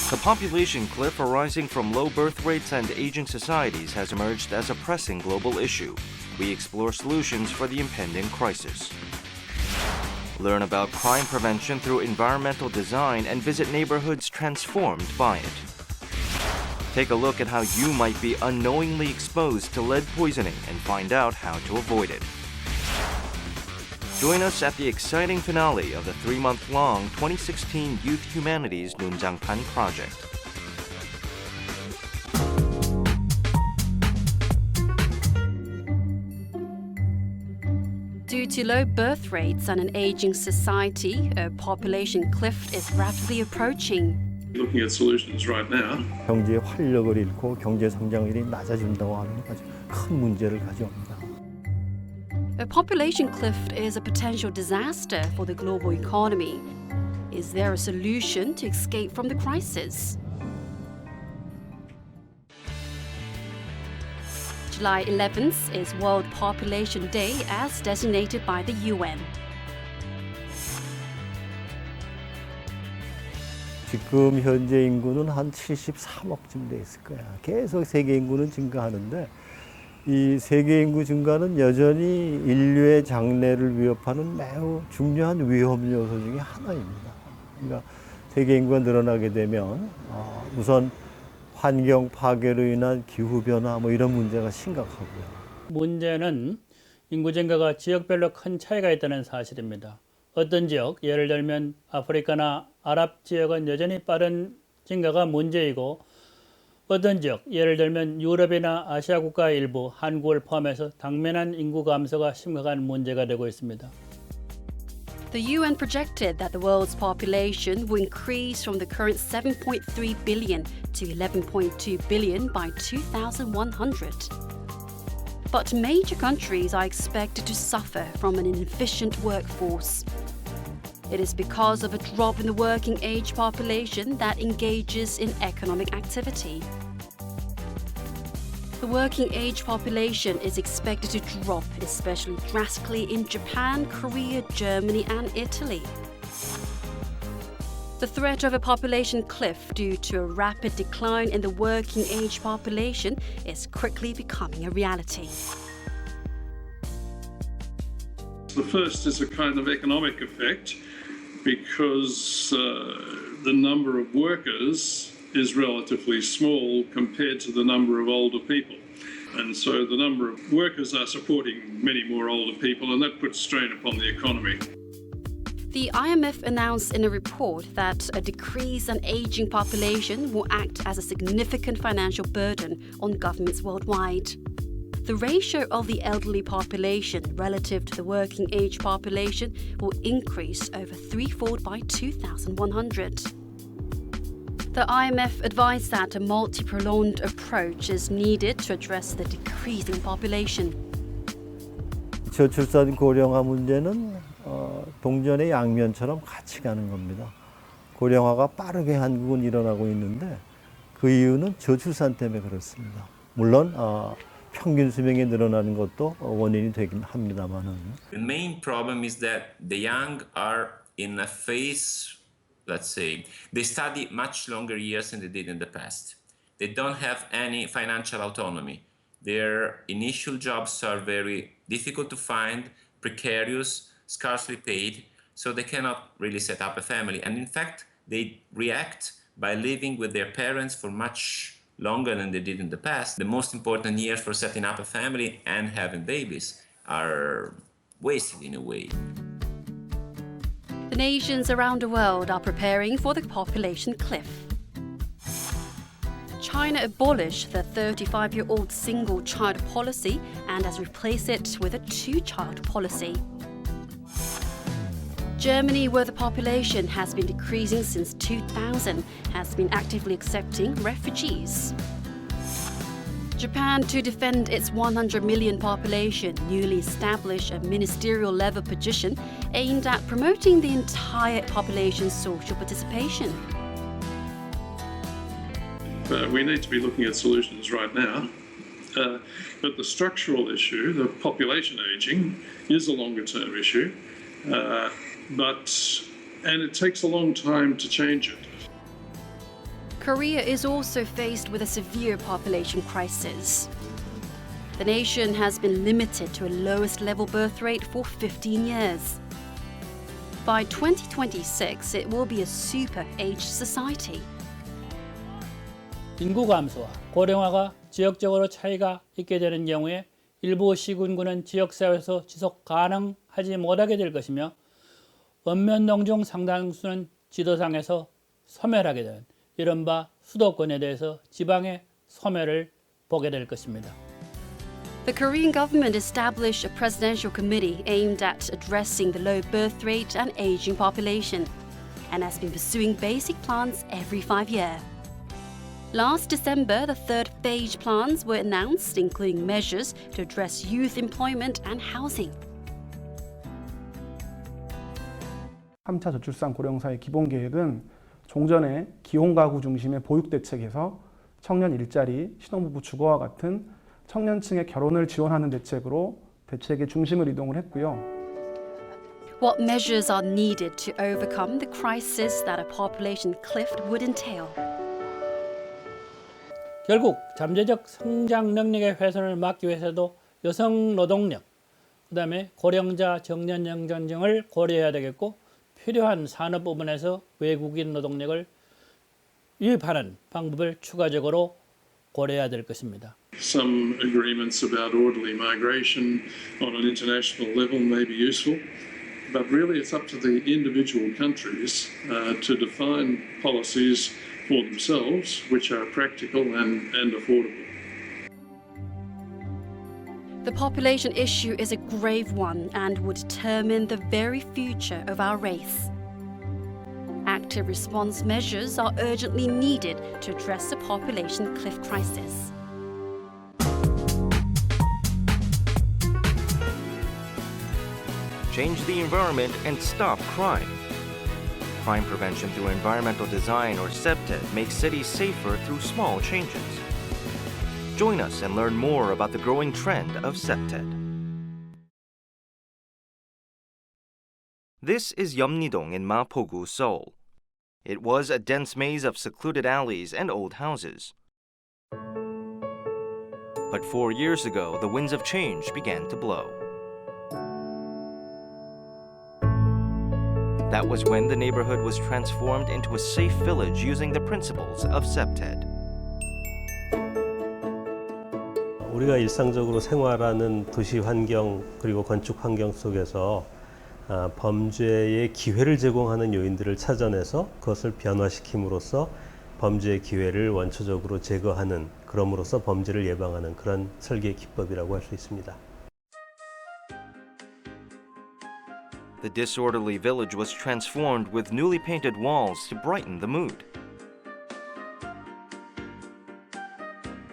The population cliff arising from low birth rates and aging societies has emerged as a pressing global issue. We explore solutions for the impending crisis. Learn about crime prevention through environmental design and visit neighborhoods transformed by it. Take a look at how you might be unknowingly exposed to lead poisoning and find out how to avoid it. Join us at the exciting finale of the 3-month-long 2016 Youth Humanities Nonjangpan project. Due to low birth rates and an aging society, a population cliff is rapidly approaching. Looking at solutions right now. 경제의 활력을 잃고 경제 성장률이 낮아진다고 하는 아주 큰 문제를 가져옵니다. A population cliff is a potential disaster for the global economy. Is there a solution to escape from the crisis? July 11th is World Population Day as designated by the UN. 지금 현재 인구는 한 73억쯤 돼 있을 거야. 계속 세계 인구는 증가하는데 이 세계 인구 증가는 여전히 인류의 장래를 위협하는 매우 중요한 위험 요소 중에 하나입니다. 그러니까 세계 인구가 늘어나게 되면 우선 환경 파괴로 인한 기후 변화 이런 문제가 심각하고요. 문제는 인구 증가가 지역별로 큰 차이가 있다는 사실입니다. 어떤 지역, 예를 들면 아프리카나 아랍 지역은 여전히 빠른 증가가 문제이고 어떤 지역, 예를 들면 유럽이나 아시아 국가 일부, 한국을 포함해서 당면한 인구 감소가 심각한 문제가 되고 있습니다. The UN projected that the world's population will increase from the current 7.3 billion to 11.2 billion by 2100. But major countries are expected to suffer from an inefficient workforce. It is because of a drop in the working age population that engages in economic activity. The working age population is expected to drop especially drastically in Japan, Korea, Germany, and Italy. The threat of a population cliff due to a rapid decline in the working age population is quickly becoming a reality. The first is a kind of economic effect because the number of workers is relatively small compared to the number of older people. And so the number of workers are supporting many more older people, and that puts strain upon the economy. The IMF announced in a report that a decrease in aging population will act as a significant financial burden on governments worldwide. The ratio of the elderly population relative to the working age population will increase over threefold by 2100. The IMF advised that a multi-pronged approach is needed to address the decreasing population. 저출산 고령화 문제는 동전의 양면처럼 같이 가는 겁니다. 고령화가 빠르게 한국은 일어나고 있는데 그 이유는 저출산 때문에 그렇습니다. 물론 평균 수명이 늘어나는 것도 원인이 되긴 합니다만은. The main problem is that the young are in a phase, let's say, they study much longer years than they did in the past. They don't have any financial autonomy. Their initial jobs are very difficult to find, precarious, scarcely paid, so they cannot really set up a family. And in fact, they react by living with their parents for much longer than they did in the past. The most important years for setting up a family and having babies are wasted in a way. The nations around the world are preparing for the population cliff. China abolished the 35-year-old single-child policy and has replaced it with a two-child policy. Germany, where the population has been decreasing since 2000, has been actively accepting refugees. Japan, to defend its 100 million population, newly established a ministerial-level position aimed at promoting the entire population's social participation. We need to be looking at solutions right now. But the structural issue, the population aging, is a longer-term issue. And it takes a long time to change it. Korea is also faced with a severe population crisis. The nation has been limited to a lowest level birth rate for 15 years. By 2026, it will be a super-aged society. 인구 감소와 고령화가 지역적으로 차이가 있게 되는 경우에 일부 시군구는 지역사회에서 지속 가능하지 못하게 될 것이며 원면동 중 상당수는 지도상에서 소멸하게 되는 이른바 수도권에 대해서 지방의 소멸을 보게 될 것입니다. The Korean government established a presidential committee aimed at addressing the low birth rate and aging population, and has been pursuing basic plans every 5 years. Last December, the third phase plans were announced, including measures to address youth employment and housing. 3차 저출산 고령사회 기본계획은 종전의 기혼가구 중심의 보육대책에서 청년 일자리, 신혼부부 주거와 같은 청년층의 결혼을 지원하는 대책으로 대책의 중심을 이동을 했고요. What measures are needed to overcome the crisis that a population cliff would entail? 결국 잠재적 성장 능력의 훼손을 막기 위해서도 여성 노동력, 그다음에 고령자 정년 연장을 고려해야 되겠고 필요한 산업 부분에서 외국인 노동력을 유입하는 방법을 추가적으로 고려해야 될 것입니다. Some agreements about orderly migration on an international level may be useful, but really it's up to the individual countries to define policies for themselves which are practical and affordable. The population issue is a grave one and would determine the very future of our race. Active response measures are urgently needed to address the population cliff crisis. Change the environment and stop crime. Crime prevention through environmental design, or CPTED, makes cities safer through small changes. Join us and learn more about the growing trend of CPTED. This is Yeomnidong in Mapogu, Seoul. It was a dense maze of secluded alleys and old houses. But 4 years ago, the winds of change began to blow. That was when the neighborhood was transformed into a safe village using the principles of CPTED. 우리가 일상적으로 생활하는 도시 환경 그리고 건축 환경 속에서 범죄의 기회를 제공하는 요인들을 찾아내서 그것을 변화시킴으로써 범죄의 기회를 원초적으로 제거하는, 그럼으로써 범죄를 예방하는 그런 설계 기법이라고 할 수 있습니다. The disorderly village was transformed with newly painted walls to brighten the mood.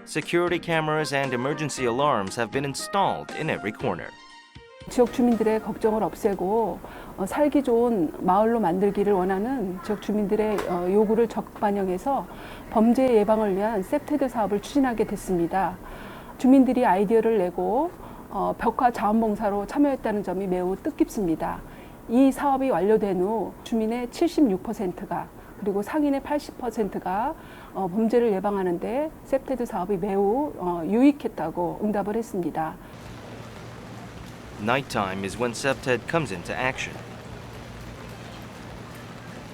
Security cameras and emergency alarms have been installed in every corner. 지역 주민들의 걱정을 없애고 살기 좋은 마을로 만들기를 원하는 지역 주민들의 요구를 적극 반영해서 범죄 예방을 위한 CPTED 사업을 추진하게 됐습니다. 주민들이 아이디어를 내고 벽화 자원봉사로 참여했다는 점이 매우 뜻깊습니다. 이 사업이 완료된 후 주민의 76%가 그리고 상인의 80%가 범죄를 예방하는 데 CPTED 사업이 매우 유익했다고 응답을 했습니다. Nighttime is when CPTED comes into action.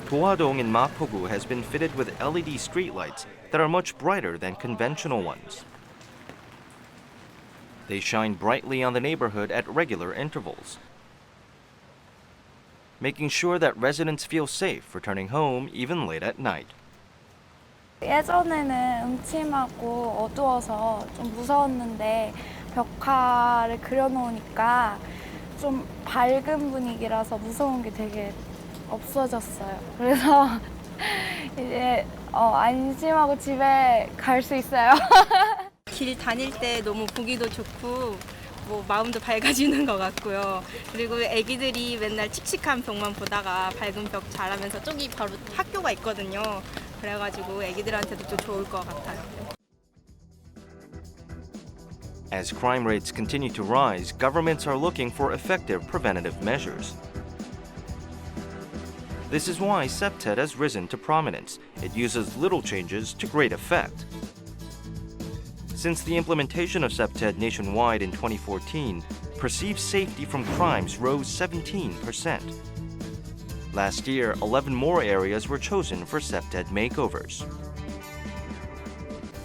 Towadong in Mapogu has been fitted with LED streetlights that are much brighter than conventional ones. They shine brightly on the neighborhood at regular intervals, making sure that residents feel safe returning home even late at night. 예전에는 음침하고 어두워서 좀 무서웠는데 벽화를 그려놓으니까 좀 밝은 분위기라서 무서운 게 되게 없어졌어요. 그래서 이제 안심하고 집에 갈 수 있어요. 길 다닐 때 너무 보기도 좋고 뭐 마음도 밝아지는 것 같고요. 그리고 애기들이 맨날 칙칙한 벽만 보다가 밝은 벽 자라면서 저기 바로 학교가 있거든요. 그래가지고 애기들한테도 좀 좋을 것 같아요. As crime rates continue to rise, governments are looking for effective preventative measures. This is why CPTED has risen to prominence. It uses little changes to great effect. Since the implementation of CPTED nationwide in 2014, perceived safety from crimes rose 17%. Last year, 11 more areas were chosen for CPTED makeovers.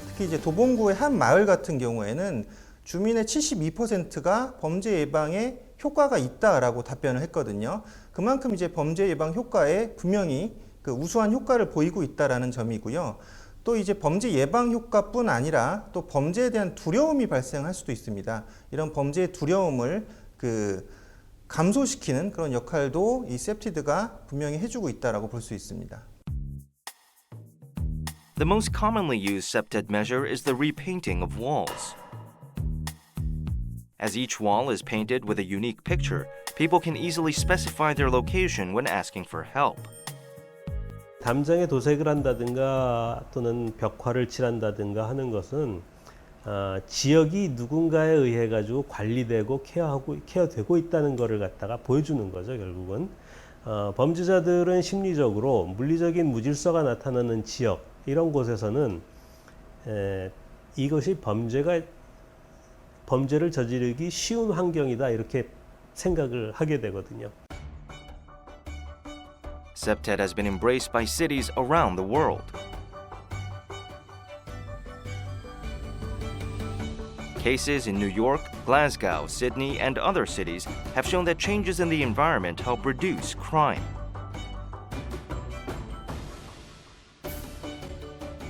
특히 이제 도봉구의 한 마을 같은 경우에는 주민의 72%가 범죄 예방에 효과가 있다라고 답변을 했거든요. 그만큼 이제 범죄 예방 효과에 분명히 그 우수한 효과를 보이고 있다라는 점이고요. 또 이제 범죄 예방 효과뿐 아니라 또 범죄에 대한 두려움이 발생할 수도 있습니다. 이런 범죄의 두려움을 감소시키는 그런 역할도 이 CPTED가 분명히 해주고 있다라고 볼 수 있습니다. The most commonly used CPTED measure is the repainting of walls. As each wall is painted with a unique picture, people can easily specify their location when asking for help. 담장에 도색을 한다든가 또는 벽화를 칠한다든가 하는 것은 지역이 누군가에 의해 가지고 관리되고 케어되고 있다는 것을 갖다가 보여주는 거죠. 결국은 범죄자들은 심리적으로 물리적인 무질서가 나타나는 지역 이런 곳에서는 이것이 범죄를 저지르기 쉬운 환경이다 이렇게 생각을 하게 되거든요. CPTED has been embraced by cities around the world. Cases in New York, Glasgow, Sydney, and other cities have shown that changes in the environment help reduce crime.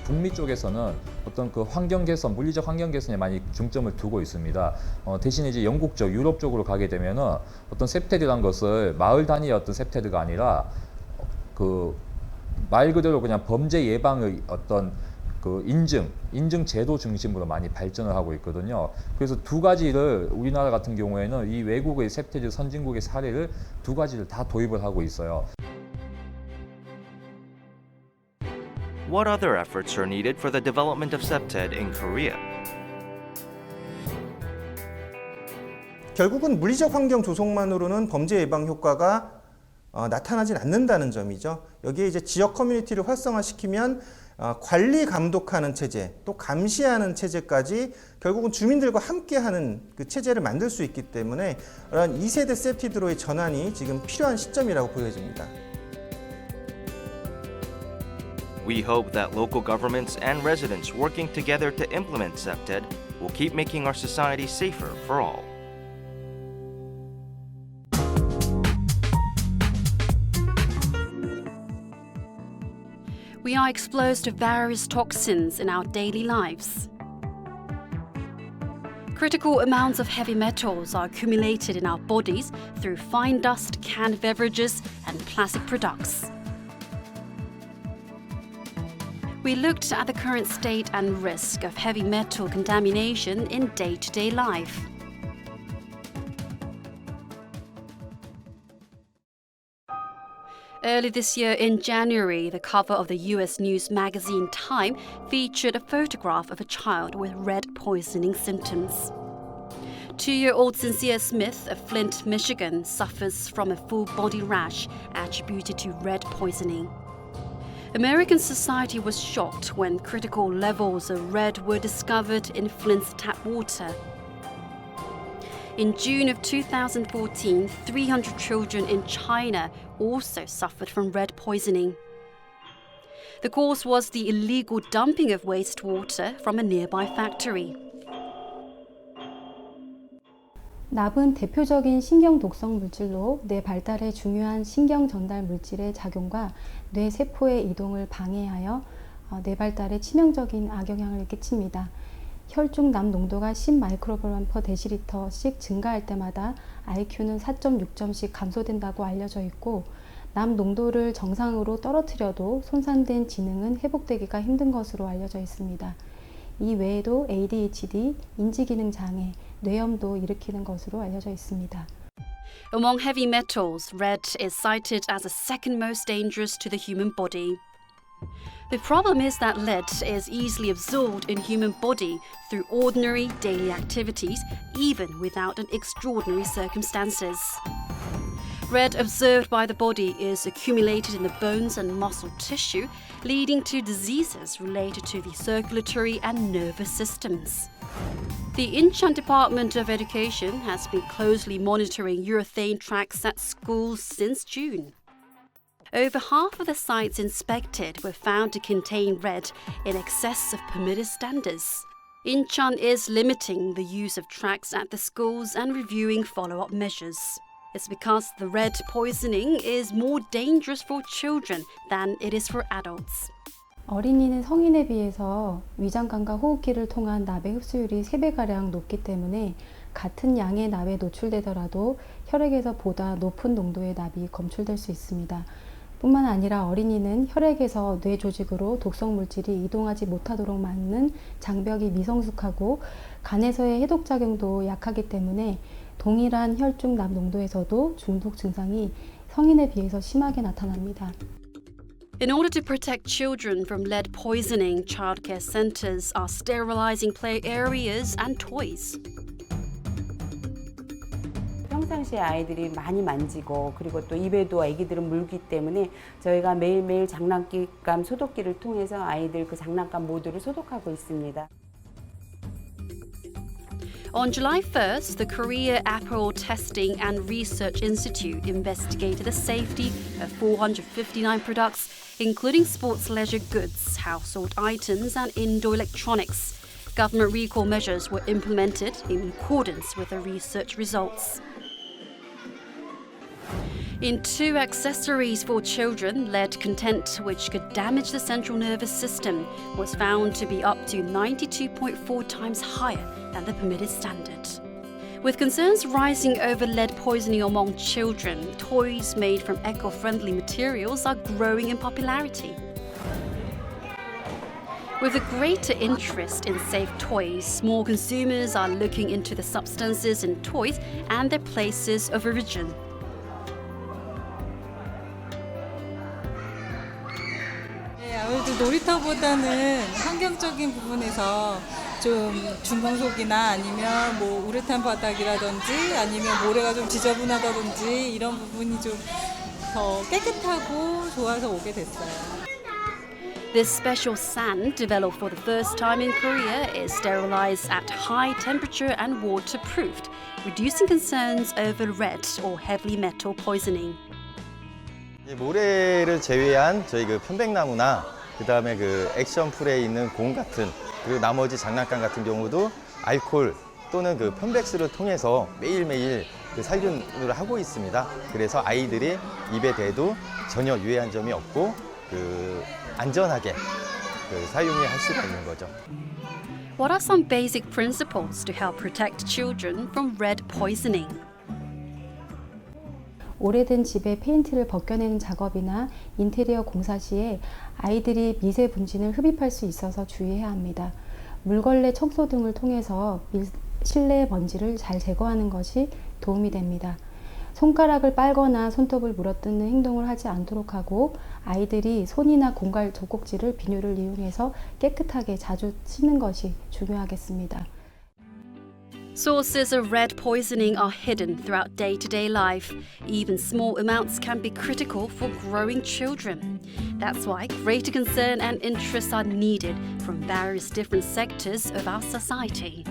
북미 쪽에서는 어떤 그 환경 개선, 물리적 환경 개선에 많이 중점을 두고 있습니다. 대신에 이제 영국 쪽, 유럽 쪽으로 가게 되면은 어떤 CPTED라는 것을 마을 단위의 어떤 CPTED가 아니라 그 말 그대로 그냥 범죄 예방의 어떤 그 인증 제도 중심으로 많이 발전을 하고 있거든요. 그래서 두 가지를 우리나라 같은 경우에는 이 외국의 CPTED 선진국의 사례를 두 가지를 다 도입을 하고 있어요. What other efforts are needed for the development of CPTED in Korea? 결국은 물리적 환경 조성만으로는 범죄 예방 효과가 나타나진 않는다는 점이죠. 여기에 이제 지역 커뮤니티를 활성화시키면 관리 감독하는 체제, 또 감시하는 체제까지 결국은 주민들과 함께하는 그 체제를 만들 수 있기 때문에 이런 2세대 CPTED로의 전환이 지금 필요한 시점이라고 보여집니다. We hope that local governments and residents working together to implement CPTED will keep making our society safer for all. We are exposed to various toxins in our daily lives. Critical amounts of heavy metals are accumulated in our bodies through fine dust, canned beverages, and plastic products. We looked at the current state and risk of heavy metal contamination in day-to-day life. Early this year in January, the cover of the US news magazine Time featured a photograph of a child with lead poisoning symptoms. 2-year-old Cynthia Smith of Flint, Michigan, suffers from a full body rash attributed to lead poisoning. American society was shocked when critical levels of lead were discovered in Flint's tap water. In June of 2014, 300 children in China also suffered from lead poisoning. The cause was the illegal dumping of wastewater from a nearby factory. 납은 대표적인 신경 독성 물질로 뇌 발달에 중요한 신경 전달 물질의 작용과 뇌 세포의 이동을 방해하여 뇌 발달에 치명적인 악영향을 끼칩니다. 혈중 납 농도가 10 마이크로그램 per 데시리터씩 증가할 때마다 IQ는 4.6점씩 감소된다고 알려져 있고, 납 농도를 정상으로 떨어뜨려도 손상된 지능은 회복되기가 힘든 것으로 알려져 있습니다. 이 외에도 ADHD, 인지기능 장애, 뇌염도 일으키는 것으로 알려져 있습니다. Among heavy metals, lead is cited as the second most dangerous to the human body. The problem is that lead is easily absorbed in human body through ordinary daily activities, even without an extraordinary circumstances. red observed by the body is accumulated in the bones and muscle tissue, leading to diseases related to the circulatory and nervous systems. The Incheon Department of Education has been closely monitoring urethane tracks at schools since June. Over half of the sites inspected were found to contain lead in excess of permitted standards. Incheon is limiting the use of tracks at the schools and reviewing follow-up measures. It's because the lead poisoning is more dangerous for children than it is for adults. 어린이는 성인에 비해서 위장관과 호흡기를 통한 납의 흡수율이 3배가량 높기 때문에 같은 양의 납에 노출되더라도 혈액에서 보다 높은 농도의 납이 검출될 수 있습니다. 뿐만 아니라 어린이는 혈액에서 뇌 조직으로 독성 물질이 이동하지 못하도록 막는 장벽이 미성숙하고 간에서의 해독작용도 약하기 때문에 동일한 혈중 납 농도에서도 중독 증상이 성인에 비해서 심하게 나타납니다. In order to protect children from lead poisoning, childcare centers are sterilizing play areas and toys. 평상시에 아이들이 많이 만지고 그리고 또 입에도 아기들은 물기 때문에 저희가 매일매일 장난감 소독기를 통해서 아이들 그 장난감 모두를 소독하고 있습니다. On July 1st, the Korea Apparel Testing and Research Institute investigated the safety of 459 products, including sports leisure goods, household items, and indoor electronics. Government recall measures were implemented in accordance with the research results. In 2 accessories for children, lead content, which could damage the central nervous system, was found to be up to 92.4 times higher than the permitted standard. With concerns rising over lead poisoning among children, toys made from eco-friendly materials are growing in popularity. With a greater interest in safe toys, more consumers are looking into the substances in toys and their places of origin. 아무래도 놀이터보다는 환경적인 부분에서 좀 중금속이나 아니면 뭐 우레탄 바닥이라든지 아니면 모래가 좀 지저분하다든지 이런 부분이 좀 더 깨끗하고 좋아서 오게 됐어요. This special sand, developed for the first time in Korea, is sterilized at high temperature and waterproofed, reducing concerns over lead or heavy metal poisoning. 모래를 제외한 저희 그 편백나무나 그다음에 그 액션풀에 있는 공 같은 그리고 나머지 장난감 같은 경우도 알코올 또는 그 편백수를 통해서 매일매일 그 살균을 하고 있습니다. 그래서 아이들이 입에 대도 전혀 유해한 점이 없고 그 안전하게 그 사용을 할 수가 있는 거죠. What are some basic principles to help protect children from lead poisoning? 오래된 집의 페인트를 벗겨내는 작업이나 인테리어 공사 시에 아이들이 미세 분진을 흡입할 수 있어서 주의해야 합니다. 물걸레 청소 등을 통해서 실내 먼지를 잘 제거하는 것이 도움이 됩니다. 손가락을 빨거나 손톱을 물어뜯는 행동을 하지 않도록 하고 아이들이 손이나 공갈 젖꼭지를 비누를 이용해서 깨끗하게 자주 씻는 것이 중요하겠습니다. Sources of lead poisoning are hidden throughout day-to-day life. Even small amounts can be critical for growing children. That's why greater concern and interest are needed from various different sectors of our society.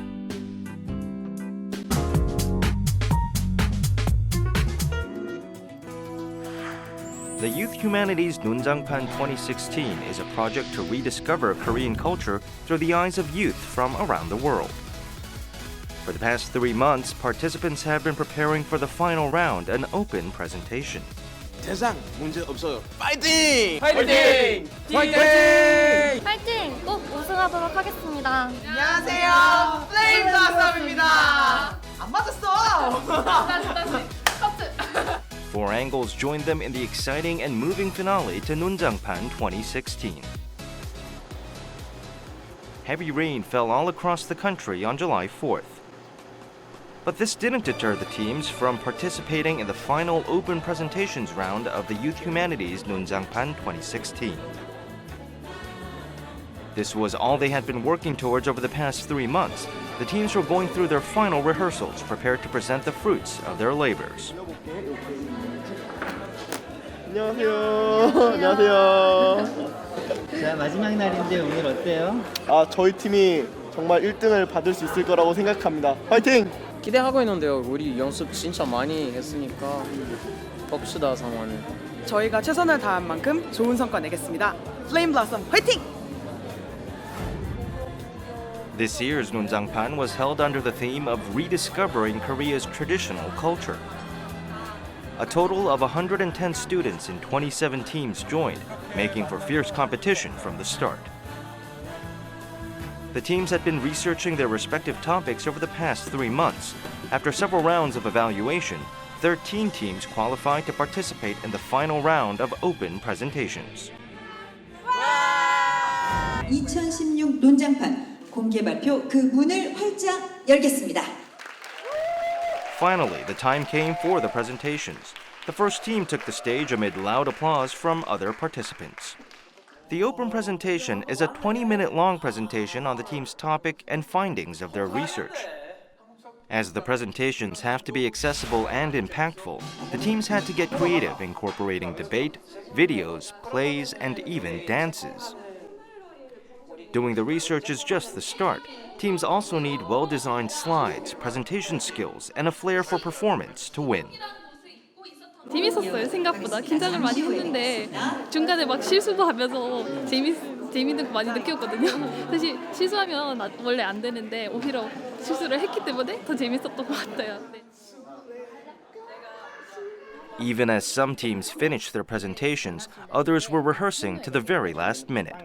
The Youth Humanities Nonjangpan 2016 is a project to rediscover Korean culture through the eyes of youth from around the world. For the past 3 months, participants have been preparing for the final round, an open presentation. 대상 문제 없어요. 파이팅! 파이팅! 파이팅! 파이팅! 꼭 우승하도록 하겠습니다. 안녕하세요. 플레임즈 아썸입니다. 안 맞았어. 다시. 커트. 4 angles joined them in the exciting and moving finale to Nonjangpan 2016. Heavy rain fell all across the country on July 4th. But this didn't deter the teams from participating in the final open presentations round of the Youth Humanities Nonjangpan 2016. This was all they had been working towards over the past 3 months, The teams were going through their final rehearsals, prepared to present the fruits of their labors. 안녕하세요. 안녕하세요. 자, 마지막 날인데 오늘 어때요? 저희 팀이 정말 1등을 받을 수 있을 거라고 생각합니다. 화이팅! 기대하고 있는데요. 우리 연습 진짜 많이 했으니까 봅시다 상황을. 저희가 최선을 다한 만큼 좋은 성과 내겠습니다. 플레임 블라썸 화이팅! This year's Nonjangpan was held under the theme of rediscovering Korea's traditional culture. A total of 110 students in 27 teams joined, making for fierce competition from the start. The teams had been researching their respective topics over the past 3 months. After several rounds of evaluation, 13 teams qualified to participate in the final round of open presentations. 2016 논장판 공개 발표 그 문을 활짝 열겠습니다. Finally, the time came for the presentations. The first team took the stage amid loud applause from other participants. The open presentation is a 20-minute-long presentation on the team's topic and findings of their research. As the presentations have to be accessible and impactful, the teams had to get creative, incorporating debate, videos, plays, and even dances. Doing the research is just the start. Teams also need well-designed slides, presentation skills, and a flair for performance to win. 재밌었어요. 생각보다 긴장을 많이 했는데 중간에 막 실수도 하면서 재밌는 거 많이 느꼈거든요. 사실 실수하면 원래 안 되는데 오히려 실수를 했기 때문에 더 재밌었던 것 같아요. Even as some teams finished their presentations, others were rehearsing to the very last minute.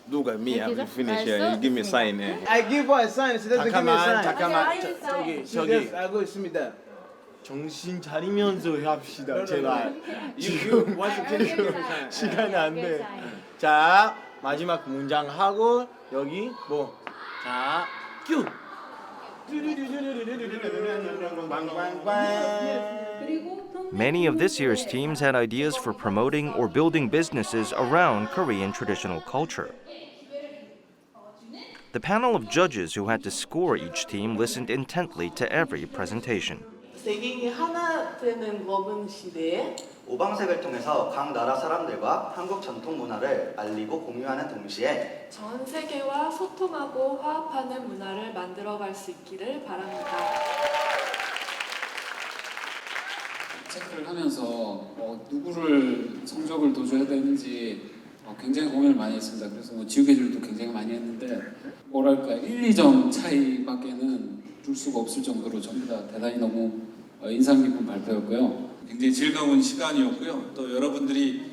Look at me, I'm finished here. You give me a sign. I give her a sign. She doesn't give me a sign. 잠깐만. 저기. 알고 있습니다. 정신 차리면서 합시다. 제발. 지금 시간이 안 돼. 자, 마지막 문장 하고 여기 뭐. 자, 큐. Many of this year's teams had ideas for promoting or building businesses around Korean traditional culture. The panel of judges who had to score each team listened intently to every presentation. 세계인이 하나 되는 먹은 시대에 오방색을 통해서 각 나라 사람들과 한국 전통 문화를 알리고 공유하는 동시에 전 세계와 소통하고 화합하는 문화를 만들어갈 수 있기를 바랍니다. 체크를 하면서 누구를 성적을 더 줘야 되는지 굉장히 고민을 많이 했습니다. 그래서 지우개질도 굉장히 많이 했는데 뭐랄까 1, 2점 차이밖에는 줄 수가 없을 정도로 전부 다 대단히 너무 인상 깊은 발표였고요. 굉장히 즐거운 시간이었고요. 또 여러분들이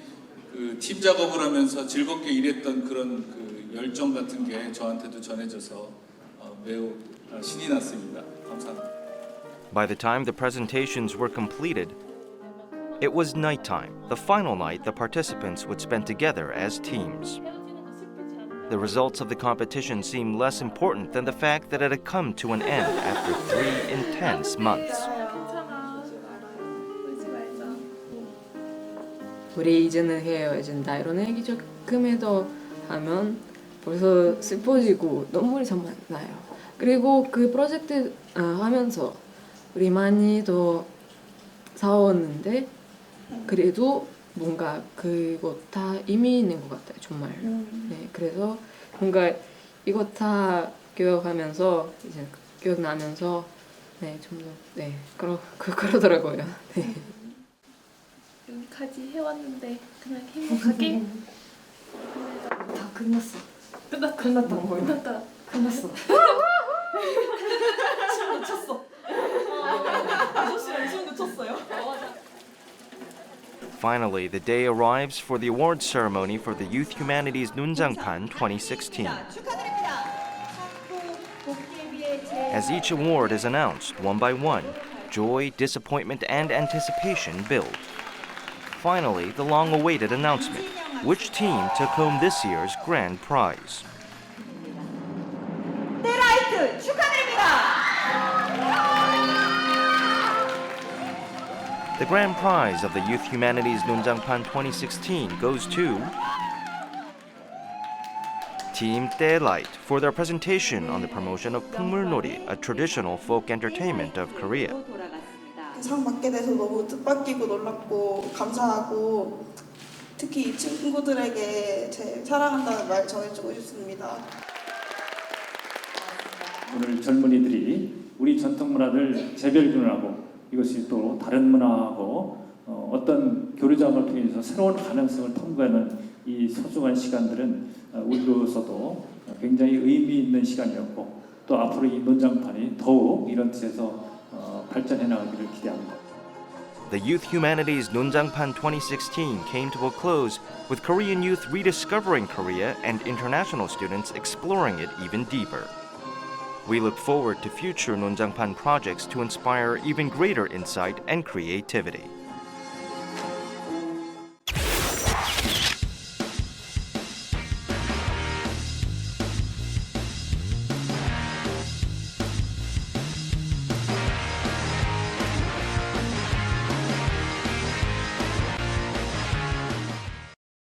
그 팀 작업을 하면서 즐겁게 일했던 그런 그 열정 같은 게 저한테도 전해져서 매우 신이 났습니다. 감사합니다. By the time the presentations were completed, it was nighttime, the final night the participants would spend together as teams. The results of the competition seemed less important than the fact that it had come to an end after 3 intense months. 우리 이제는 헤어진다 이런 얘기 조금이더 하면 벌써 슬퍼지고 눈물이 정말 나요. 그리고 그 프로젝트 하면서 우리 많이 더 싸웠는데 그래도 뭔가 그거 다 의미 있는 것 같아요. 정말. 네, 그래서 뭔가 이거 다 기억하면서 이제 기억나면서 네, 좀 더 네, 그러더라고요. 네. 여기까지 해왔는데 그냥 행복하게 다 끝났어. 끝났다는 거예요? 끝났어. 춤도 췄어. 아저씨랑 춤도 췄어요. Finally, the day arrives for the awards ceremony for the Youth Humanities Nonjangpan 2016. As each award is announced one by one, joy, disappointment, and anticipation build. Finally, the long-awaited announcement. Which team took home this year's grand prize? 데라이트 축하드립니다. The grand prize of the Youth Humanities Nonjangpan 2016 goes to Team Daylight for their presentation on the promotion of 풍물놀이, a traditional folk entertainment of Korea. 상 받게 돼서 너무 뜻밖이고 놀랍고 감사하고 특히 이 친구들에게 제 사랑한다는 말 전해주고 싶습니다. 오늘 젊은이들이 우리 전통 문화를 재발견하고 이것이 또 다른 문화하고 어떤 교류장을 통해서 새로운 가능성을 탐구하는 이 소중한 시간들은 우리로서도 굉장히 의미 있는 시간이었고 또 앞으로 이 논장판이 더욱 이런 뜻에서 발전해 나가기를 기대합니다. The Youth Humanities Nonjangpan 2016 came to a close with Korean youth rediscovering Korea and international students exploring it even deeper. We look forward to future Nonjangpan projects to inspire even greater insight and creativity.